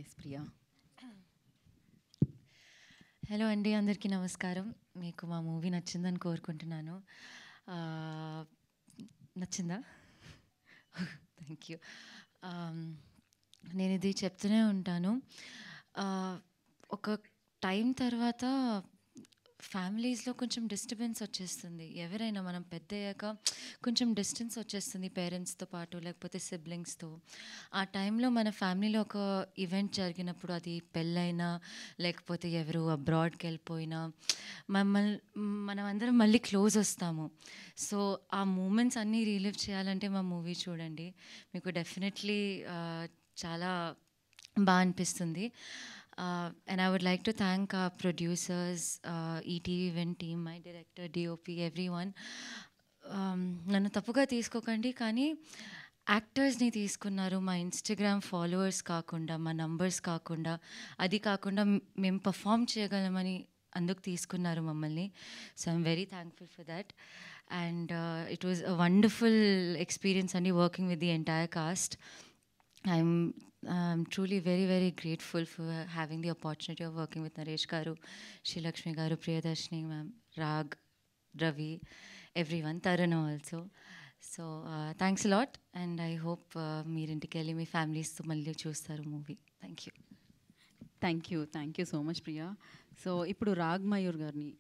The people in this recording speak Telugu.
ఎస్ ప్రియా. హలో అండి, అందరికీ నమస్కారం. మీకు మా మూవీ నచ్చిందని కోరుకుంటున్నాను. నచ్చిందా? Thank you. నేను ఇది చెప్తూనే ఉంటాను. ఒక టైం తర్వాత ఫ్యామిలీస్లో కొంచెం డిస్టర్బెన్స్ వచ్చేస్తుంది. ఎవరైనా మనం పెద్ద అయ్యాక కొంచెం డిస్టెన్స్ వచ్చేస్తుంది పేరెంట్స్తో పాటు, లేకపోతే సిబ్లింగ్స్తో. ఆ టైంలో మన ఫ్యామిలీలో ఒక ఈవెంట్ జరిగినప్పుడు, అది పెళ్ళైనా లేకపోతే ఎవరు అబ్రాడ్కి వెళ్ళిపోయినా, మమ్మల్ని మనం అందరం మళ్ళీ క్లోజ్ వస్తాము. సో ఆ మూమెంట్స్ అన్నీ రీలివ్ చేయాలంటే మా మూవీ చూడండి. మీకు డెఫినెట్లీ చాలా బాగా అనిపిస్తుంది. And I would like to thank our producers, ETV Event team, my director, DOP, everyone. నన్ను తప్పుగా తీసుకోకండి, కానీ యాక్టర్స్ని తీసుకున్నారు, మా ఇన్స్టాగ్రామ్ ఫాలోవర్స్ కాకుండా, మా నంబర్స్ కాకుండా, అది కాకుండా మేము పర్ఫామ్ చేయగలమని అందుకు తీసుకున్నారు మమ్మల్ని. So I'm very thankful for that. And it was a wonderful experience అండి, working with the entire cast. I'm truly very, very grateful for having the opportunity of working with Naresh Garu, Sri Lakshmi Garu, Priyadarshini ma'am, Rag, Ravi, everyone, Tarun also. So thanks a lot, and I hope meer intiki velli mee families tho malli chustaru movie. Thank you. Thank you so much Priya. So ఇప్పుడు రాగ్ మయూర్ గారిని